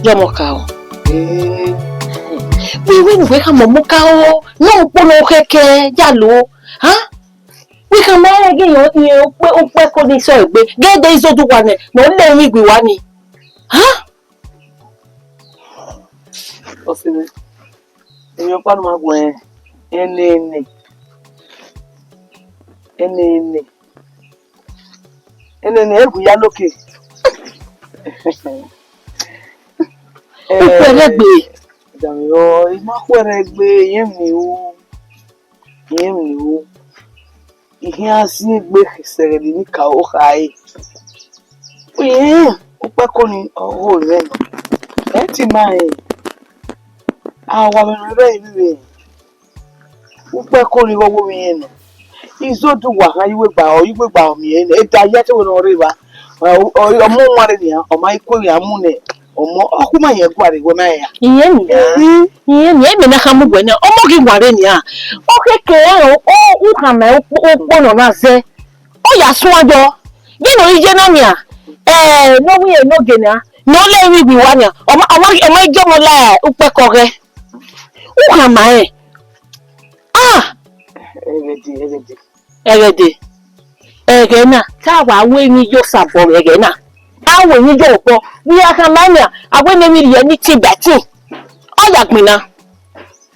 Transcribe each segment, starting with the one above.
Yomokao. We can momokao. No polo keke yalo. Huh? We can marry again. You peko ni so egbe. Get there is odu one. No let me be one. Huh? Osime. Eyan pa ma gwen. Ene. Egu ya lókè. Uperegbe. Damiyo, ima peregbe yen mi o. Ihe asi egbe sere ni ka o kai. Upe ko ni o re no. E ti ma e. Awa me re ibi. Upe ko ni wo mi yen no. Izodu wa ha iwe gba mi yen. E da ya te wo no re ba. Ọmọ nware ni ya, ọma ikwe ya mu ne. Ọmọ ọkụma ya gware gwe na ya. Iye ni eme na ha mu gwe na. Ọmọ gi gware ni ya. Okeke o uka me okpo no na ze. O ya so ajo. Gi no ije na ni a. No wi e no ge na. No le wi bi wa ni. Ọmọ ijo mo la upe kore. Uka ma e. Ah. Egede. Egena, tawa wenyi yo sabo egena. Awo ni jo po. Bi aka mania, awe ne mi ye ni ti beti. O ya gbin na.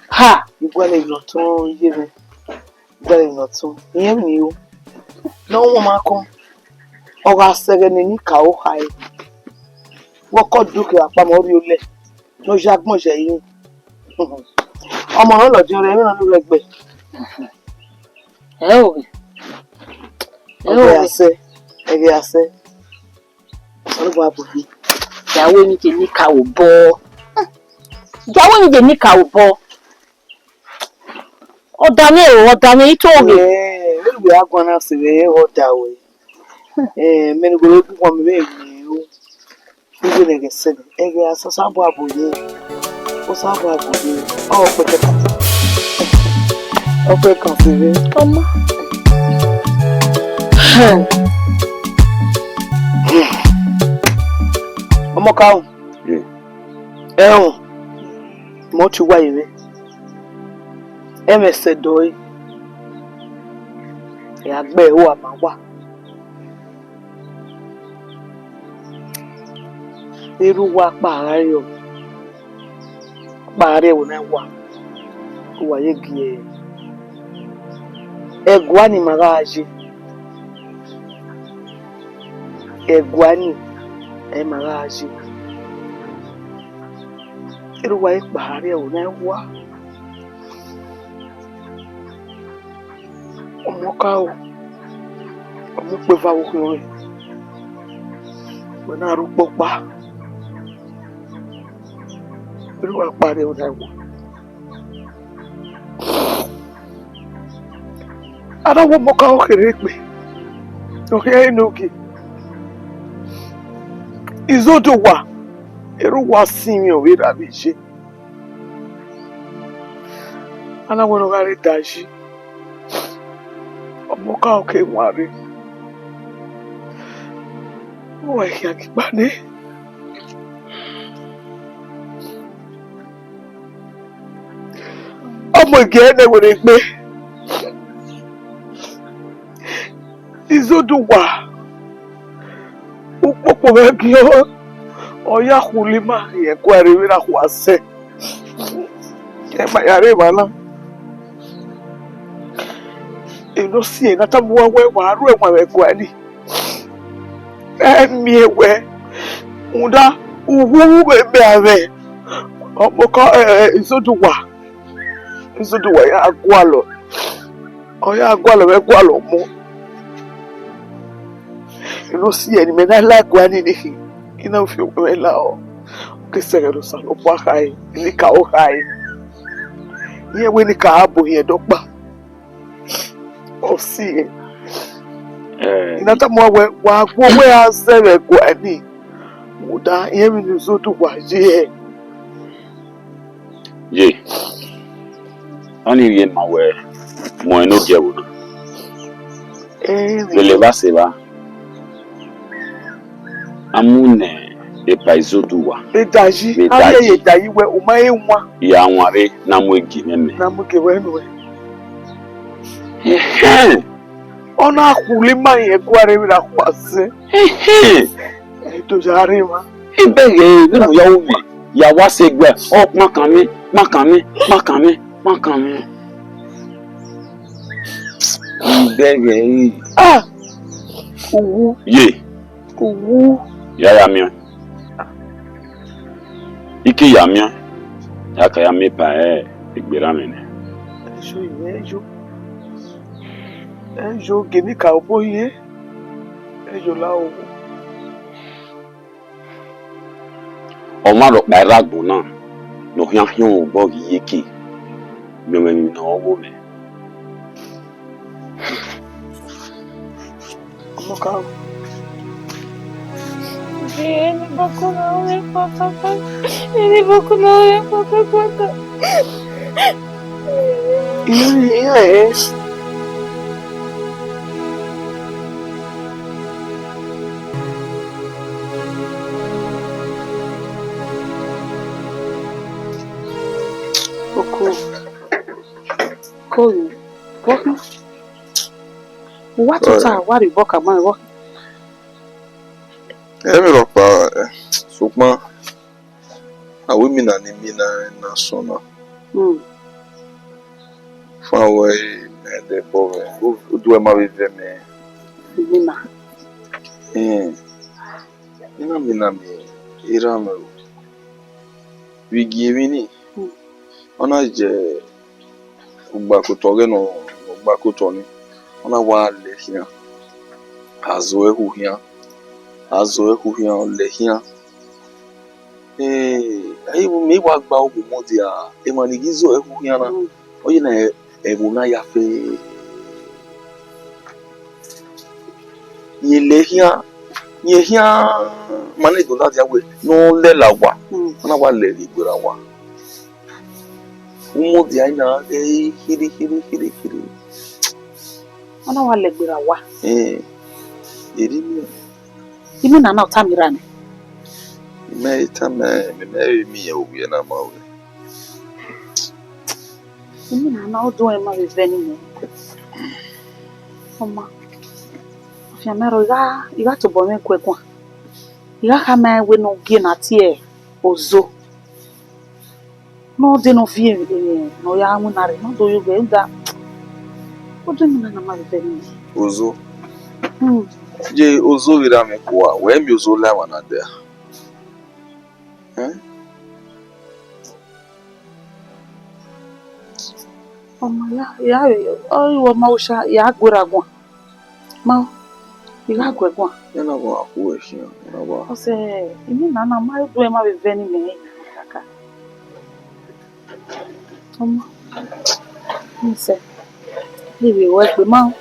Ha, Igwale ìnọ̀tún yé mi. Igwale ìnọ̀tún. Ìyẹn mi o. Náà wọ́n máa kọ́. Ọ̀rọ̀ asẹ̀rẹ̀ ni ní kàó ha ẹ̀. Wọ́n kọ́ dúkìá àpamọ́ orí olẹ̀. Ló ṣe agbọ̀nṣẹ̀ yìí. Ọmọ náà lọ́jọ́ rẹ̀ mìíràn ló rẹgbẹ̀. Ẹgbẹ́ àṣẹ. Ọlọ́gbọ̀n àbòfin. Ìyàwó ni je ni ka obo. Ìyàwó ni je ni ka obo. Odane ito oge. Lórí àgbọn náà sì rẹ̀ ọ̀dà wẹ̀. Mẹ́nu gbọ́dọ̀ púpọ̀ mi bẹ́ẹ̀ ni o. Níbi ẹ̀gẹ̀ sẹ́ni. Ẹgbẹ́ àṣẹ sábọ̀ àbòyé. Ó sábọ̀ àbòyé. Ọ̀pẹ̀ kẹta. Ọ̀pẹ̀ kan sì rẹ̀. Ọmọ. Ọmọ káwọn. Ẹ̀hùn. Mo ti wá ìwé. Ẹ̀mẹ̀sẹ̀ dọ̀ọ́. Ìyàgbẹ́ ẹ̀ wà máa wà. Irú wa pààrẹ̀ o. Pààrẹ̀ ò náà wà. Ó wà yé gi ẹ̀. Ẹ̀gúá ni màá ṣe. Ẹ̀gúá ni ẹ̀ màá ṣe. Irú wa pààrẹ̀ ò náà wà. Ọmọ káwọ̀. Ọmọ pé fáwọn ọkùnrin. Gbọ̀nà arúgbó pa. Irú wa pààrẹ̀ ò náà wà. Adáwọ̀ ọmọ káwọ̀ kéré pé. Ọ̀kẹ́ ẹ̀nà òkè. Izodo wa. Irú wa sí mi ò rí dàbí ṣe. Aláwọ̀ ọ̀nà kárí dáṣí. Ọmọ káwọ̀ kéré wà rí. Ó wà kí àgbà ní. Ọmọ ìgẹ̀ ẹ̀nà wèrè pé. Izodo wa. Upopo megio. Oya kulima yekwa rewira kwase. Ema yare bala. Eno si na tabuwa we waru enwa wekwa ni. Emi ewe. Unda uwu bebe ave. Omoko Izodo wa ya agwalo. Oya agwalo wekwa mo. Eno si eni me na like wani ni. Ina ufi ukwela o. Ukisegero salo kwa hai. Nika o hai. Iye we nika abo hiye dokba. O si. Inata mwa we azere kwa ni. Muda iye minuzodu wa je. Ye. Ani rien ma we. Mo eno je wona. Le va se va. Amune E paizoduwa. E daji. Aye ye daji we umaye mwa. Ya nware na mwegi nene. Na mwege wenwe. Ona akuli manye kware wila kwase. Eto jarima. Ibege nínú yàwó mi. Yàwó àṣegbè. Ọ makami. Ibege. Ah. Owu. Ye. Owu. Yaya mi. Ike ya mi. Yaka ya mi pa igbera mi ne. Ejo iwe ejo. Ejo gini ka obo ye. Ejo la owu. Ọmọ rọ pa ẹ̀ràgbọ̀n náà lọ híáhíá òun bọ́ yíyékè mẹ́rin náà ọwọ́ mi. Ọmọ ká. Ele vacunou em papapá. Ele vacunou em papapá. Iya. Koyu, boka. Watu ta wari boka man wo. Emi ro pa ṣùgbọ́n awi mi na ni mi na sona. Fún àwọn de bove. O do ma vive me. Mina. Mina mi ira me. Wigi mi ni. Ona je ugba ko toge no ugba ko to ni. Ona wa le hian. Azo ehu hian le hian. Ayi mi wa gba ogun mo dia. E ma ni gizo ehu hian na. Oye na ebu na ya fe. Ye hian mane do da dia we no le la wa. Ona wa le igbera wa. Umo dia ina hiri. Ona wa le gbera wa. Eri mi. Imi na na utamira ni. Me mi ya obi na ma we. Imi na na odo e ma vive ni me. Oma. Afia mero iga to bo me kwekwa. Iga ka ma we no gie na tie ozo. No de no vie no ya munare no do yuga nda. Odo mi na ma vive ni. Ozo. Je ozo wira me kwa we mi ozo la wana de. Oma ya o ma usha ya gwera gwa. Ma iga gwegwa. Yana ba ku e shi yana ba. Ose imi na na ma do e ma vive ni me kaka. Oma. Nse. Iwe we pe ma.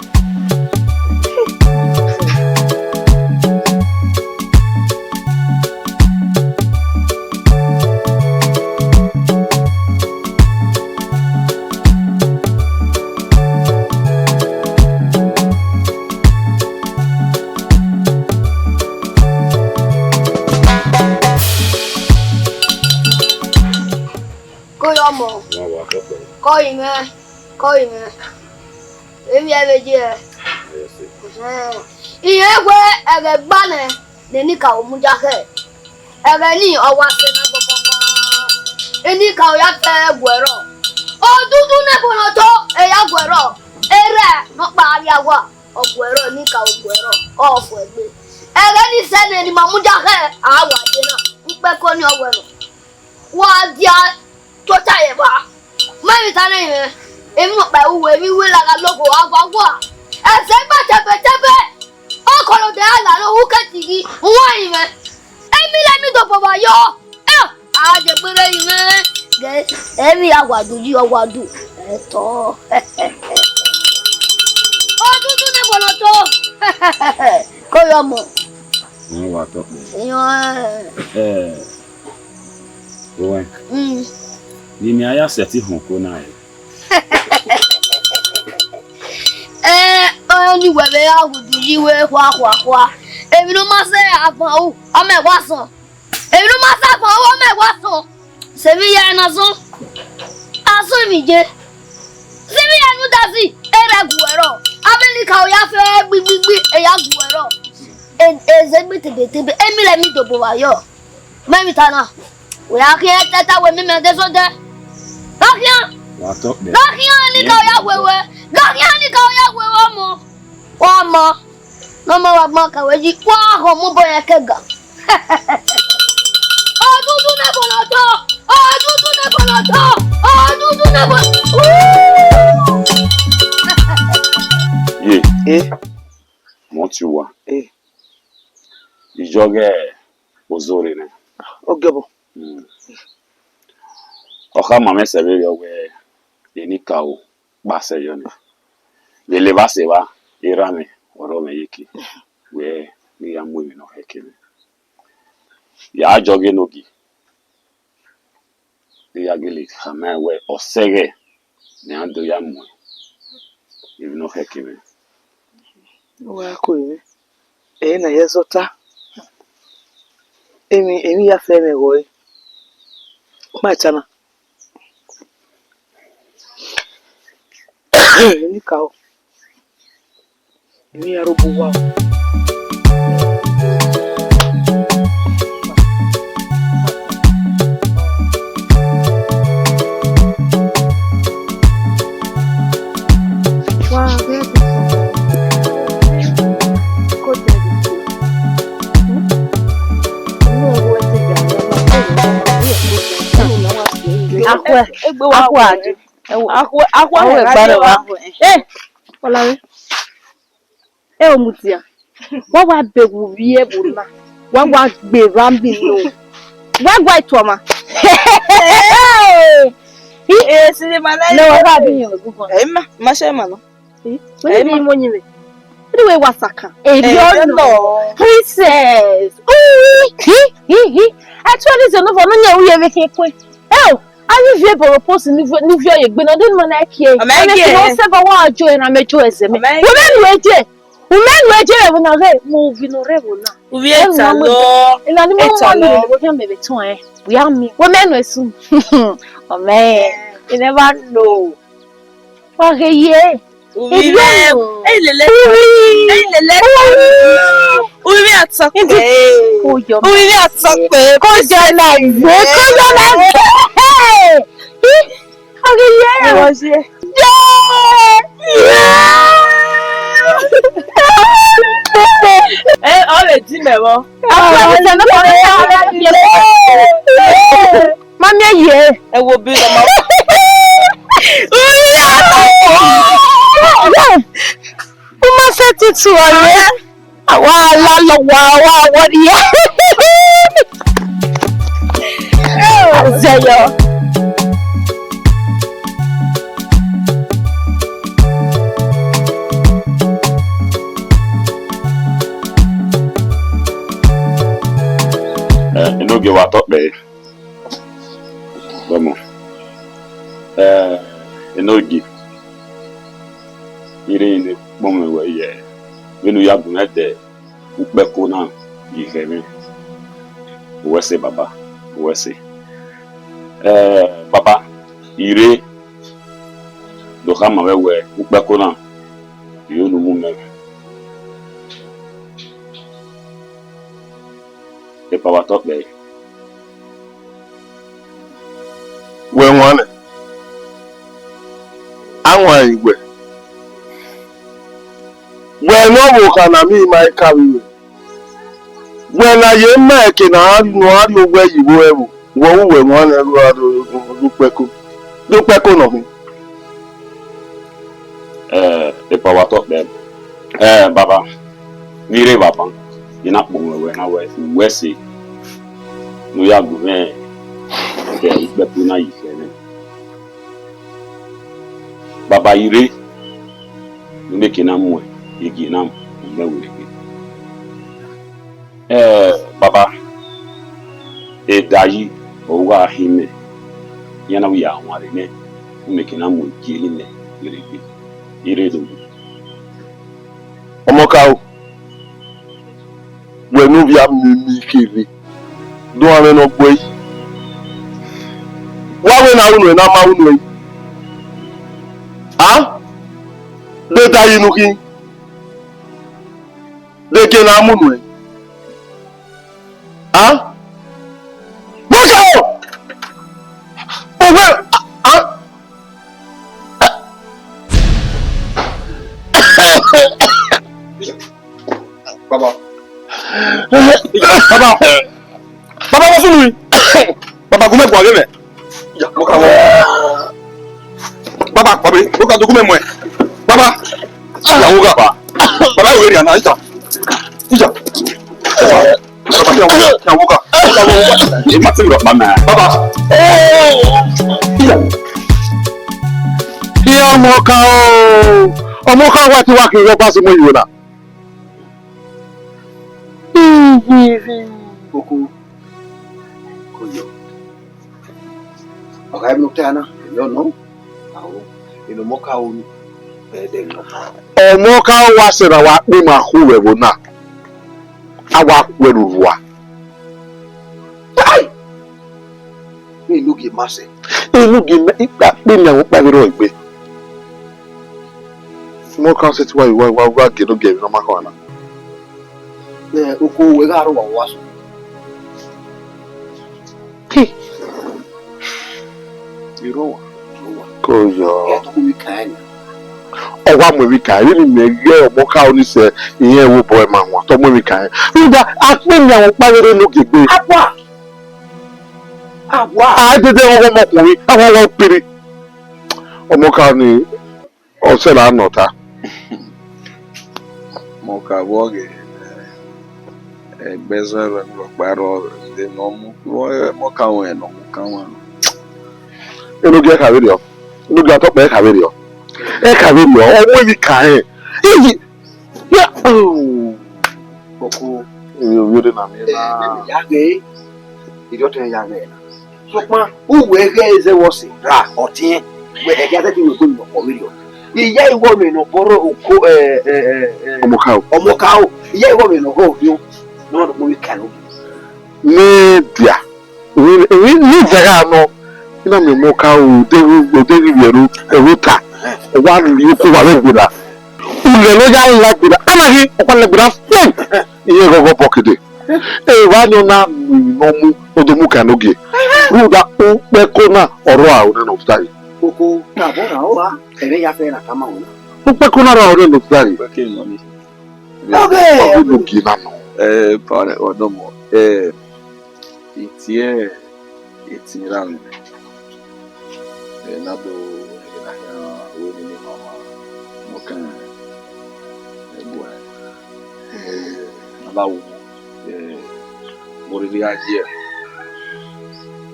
Coi me. Emi abeje. Iye gwe ege gbane ni ka omuja he. Ege ni owase na gbogbo. Eni ka o ya te gwero. O dudu ne bono to e ya gwero. Ere no pa ari agwa. Ogwero ni ka ogwero. O fu egbe. Ege ni se ni mamuja he awa de na. Npe ko ni ogwero. Wa dia to ta ye ba. Mami tane ye. Emi mo pa uwe mi we la logo agwa. Ese gba tepe. O kolo de ala lo hu katigi. Won yi me. Emi le mi do baba yo. A je gbere yi me. Ge emi agwadu ji ogwadu. Eto. O dudu ne bono to. Ko yo mo. Wọ́n wà tó pé. Owen. Ni mi aya seti hon ko na e. Ni webe agudu yiwe kwa. Emi no ma se afan o, o me wa san. Èmi máa sáfọ̀ owó mẹ́wàá sàn. Ṣèbí ya ẹ̀nà sán. Asún mi jẹ. Ṣèbí ya ẹnu dá sí. Ẹ̀rẹ̀ gùwẹ̀rọ̀. Abẹ́nìkà ò yá fẹ́ gbígbígbí ẹ̀yà gùwẹ̀rọ̀. Ẹ̀zẹ̀ gbé tètè èmi lẹ̀ mi dòbò wáyọ̀. Mẹ́mi tana. Òyà kí ẹ tẹ́tà wẹ̀ mímẹ́ dẹ́sọ́dẹ́. Lọ́kìá. Lọ́kìá nìkà ò yá wẹ̀wẹ̀. Lọ́kìá nìkà ò yá wẹ̀wẹ̀ ọmọ. Ọmọ. N'ọmọ wa gbọ́n kàwé jí. Wọ́n á hàn mú bọ́ yẹn kẹ́gà. Ọdúndú nẹ́bọ̀lọ̀ tọ́. Ọdúndú nẹ́bọ̀lọ̀ tọ́. Ọdúndú nẹ́bọ̀lọ̀. Ye. Mo ti wa. Ijoge ozore ne. Ogebo. Oka mame sebe yo we enika o base yo ne. Lele base ba irame orome yiki. We ni ya mwe no hekele. Ya joge nogi. Ya gele kama we osege ne ando ya mwe. Ibi no hekele. Wa ko yi. Na yezota. Emi ya fe me wo. Ma chana. Ni kao. Emi ya robo wa. Omutia. What wa be wu wie bona. Wa gbe rambi no. Wa itoma. Cinema na. No wa bi yin ogun. Ma she ma no. When you money me. Anyway wasaka. No. Princess. Actually so no for no nya we make kwe. Oh, I you for post ni via ye gbe na den man like here. And no se ba wa ajo na mejo eze me. Women weje we na re movie no re wona. We etalo. Ina ni mo mo we can be ton eh. We are me. Women we soon. Oh man, you never know. Okay, yeah. We Uma fete tua, né? What no give a talk there. Vamos. No give. Irene, woman, where ye. When we have met there, Upekona, you hear me. What's it, Baba? What's it? Baba, Ire, do come away, Upekona, you know, woman. The power talk there. When one, I want you. When no can I mean my carry. When I am making a no where you go, when one look back on me. The power talk there. Baba, Mire Baba, you're not going when I was in Westy. No, you're going. Okay, but you know you can. Baba Ire, you making a more. Iginam ngaweke baba dayi owa hime yana wi anware ne umekina mu jeli ne irebe iredo omoka o wenu bia mimi kiri do ame no boy wa we na unu na ma unu ah de ta yinu ki de ke na mu nu ah bojo ah Baba. Baba what's wrong? Baba come kwa geme. Ya, mo ka wo. Baba, mo ka do come mo. Baba. Ya wo ga ba. Baba we ri ana ita. Ija. Baba ya wo ga. E ma tin ro mama. Baba. Ija. Ya mo ka o. Omo ka wa ti wa ki ro pa si mo yiwo na. Buku koyo okay mo tana yo no awo ino mo ka onu bede no omo ka wa sera wa pe ma ku we bo na awa peru wa ai ni lugi mase inu gi me ipa pe mi awon pa ro igbe mo ka se ti wa ge no ge no ma ko na oko we ga ro wa waso Irowa. Koyo. To we kan. Owa mo wi kan ni me ge omo ka oni se iyen wo boy ma won to mo wi kan. Nda ape mi awon pa ro no gegbe. Abwa. A de wo mo ko wi awon wo pere. Omo ka ni o se la nota. Mo ka wo ge bezero ni lo paro de no mo ka won no mo ka won. Eno ge ka ri o. Eno ge to pe ka ri o. E ka ri o, owo mi ka e. Eyi. Ya oh. Boko Yo de na mi na. ya ge. Idio ten ya ge. So pa u we ge eze wo si ra otin. We e ga te we ko no ko ri o. Iya iwo mi no boro oko omo ka o. Iya iwo mi no go yo. No mo wi kan o. Media. Ni jaga no. Ina mi mo ka o de yeru eruta. Wa ri ko wa le gbura. Ule lo ja la gbura. Ana hi o pa le gbura fun. Iye gogo pokede. E wa no na mi no mu odomu kan oge. Ruda o pe ko na oro a o no ftai. Koko na bora o wa. Ere ya fe na kama o. O pe ko na ra o no ftai. Okay, no mi. Okay. O gi na no. Pare odomo. Itie ran. Na do na ya wo ni mama mo kan bo na wo mo ri aje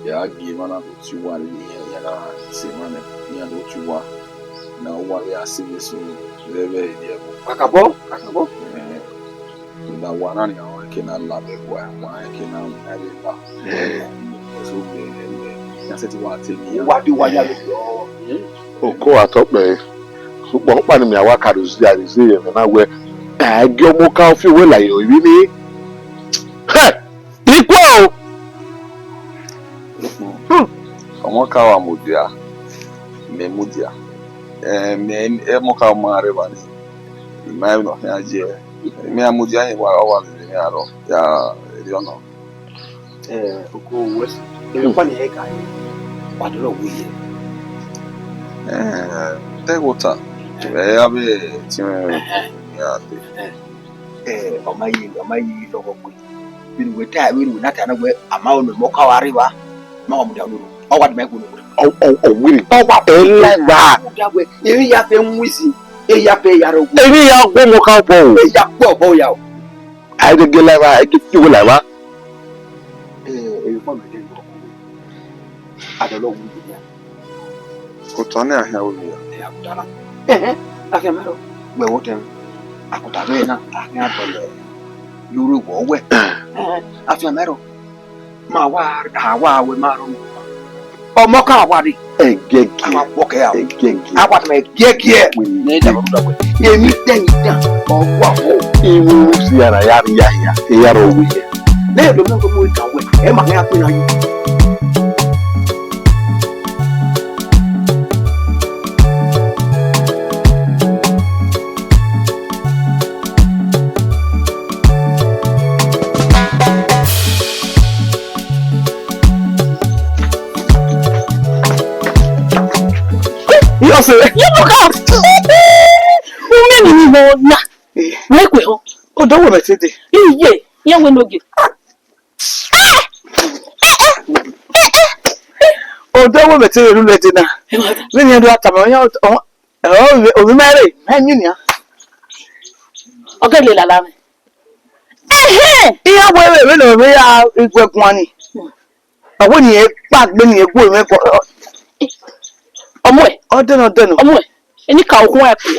ya gi mana do ti wa ni ya na se mana ya do ti wa na wa ya se so lebe ya Akabo. na wa na ni awon ke na la be wa ke na na le ba so be ya se ti wa te ni Wa di wa ya lo. Oko atope. Supo pa ni mi awa karuzi arize ye na we. Age omo ka fi we la yo ibi ni. He! Iko! Omo ka wa mudia me mudia mo ka ma re ba ni ma no ya je me amudia ni wa ni aro ya ri ono Oko wes. E pa ni e ka. Wa do lo wi. te wota ya be ti ya te O mai lo ko. Bin we ta we na ta na we ama o mo ka wa ri wa. Ma o mu da no. O wa de me ko no. O wiri. O wa ele ba. Dagwe eri ya fe nwisi e ya fe ya ro Eri ya gbo mo ka bo. e ya po ya o Ai de gele ba, ai de fi we la ba. e fo me de ko adolo wu ya ko to ni ahia wo ya e akutara ake mero we woten akutara na ahia bole luru wo we afia mero ma wa we ma ro ọmọ ka wa ri Egege. awa poke ya Egege. awa me gege ni da ro da we emi den da o wa o Iwu si ara ya ri ya ya. E ya ro wi ye. Le lo mo mo ka we. E ma ya pe na yi. Yes, you look out. Women in the na. Make we ho. oh, don't worry, Teddy. Iye, ye we no get. Oh, don't worry, Teddy, you let it now. When you do that, oh, we marry. Man, you know. Okay, le la la. Iya we no we ya igwe kwani. Awo ni e pa gbe ni e ku me ko. Omo e. Odeno. Omo e. Eni ka okun e po.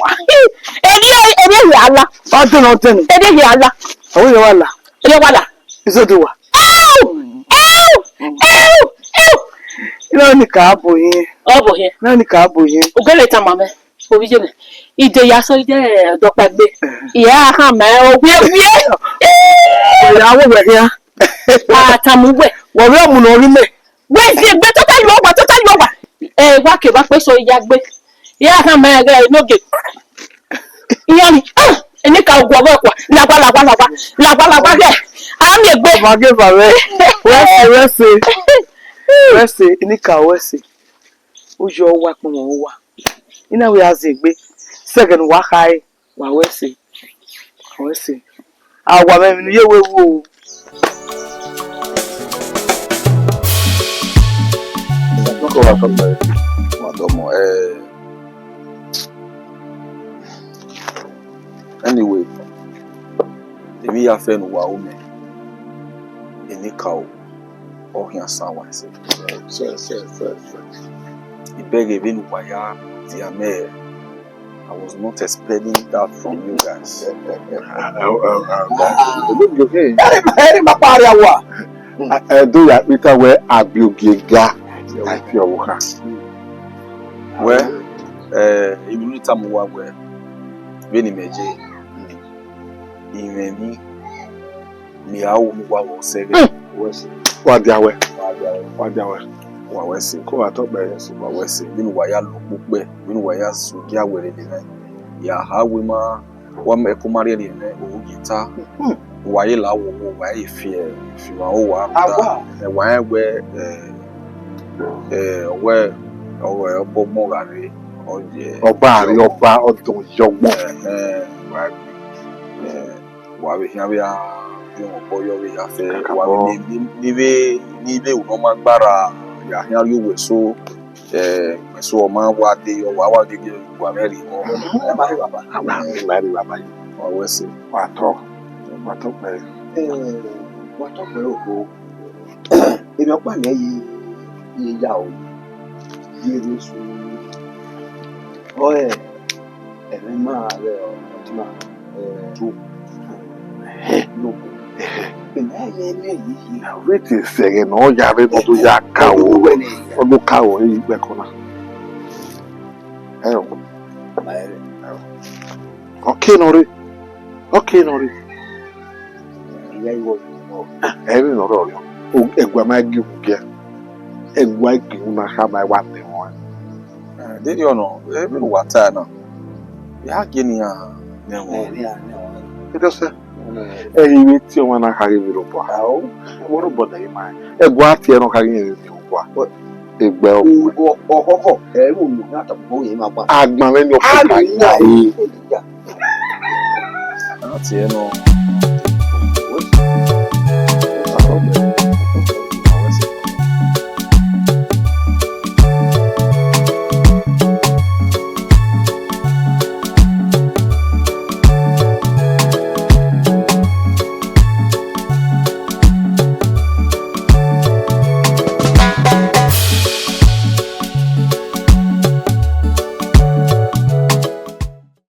Eni ya ala. Odeno. Eni ya ala. Awo ye wala. Eni wala. Iso do wa. Ina ni ka bo yin. Obo he. Na ni ka bo yin. Ogele ta mame. Obi je me. Ide ya so ide do pa gbe. Iya ha ma o wi. Ya wo we ya. Atamu we. Wo we mu no ri me. We fi gbe total yo wa. Wa ke ba pe so iya gbe. Iya ha ma ga no ge. Iya ni eni ka ogwo we kwa. Lagba ge. Am ye gbe. Ma ge ba we. Wese eni ka wese. Ojo wa pon won wa. Ina we azegbe. Second wa kai wa wese. Wese. Awa me ni ye we wo. Anyway, if you have friend who are women, any cow or here someone say, the beg even wire the mayor. I was not expecting that from you guys. Do ya Peter where Abiogega if you walk. Well, you need some where when imagine even me how was say What dia we? wa wese Ko ato be wa wese bin wa ya lokpe bin wa ya so dia were de na ya ha we ma wa me ko mari de na o gita wa ye la wo wa ye fi wa o wa da wa we we o bo mo gare o je ọba ọdún yọgbọn wa we ya bi won bo yo we ya fe wa ni be o ma gbara ya here you we so so ma wa de wa de wa meri o mari baba wa we se wa to pe o ebi opa mi ye ya o ye resu o eme ma re o tuma to no wetin sege na ọya rẹ lọdún ya káwọ ọdún káwọ yìí gbẹkọna ọkẹ nọrí ẹrí nọrọ rẹ ẹgbẹ máa gé wù kẹ ẹgbẹ gé wù náà ká máa wà ní wọn. didi ọ̀nà ẹbí wà tá náà yà gé ni à ní ẹ̀wọ̀n. ẹ dọ́sẹ̀ ẹ̀yin mi tí ọmọ náà kárí mi ló bọ̀ wọ́n bọ̀ dẹ̀ yìí máa ẹgbẹ́ àti ẹnu kárí yẹn mi ò bọ̀ ẹgbẹ́ ọkọ̀ ẹ̀rù mi náà tàbí yẹn máa gbà. agbọ̀n lẹ́ni ọ̀pọ̀ kárí yẹn. àti ẹnu.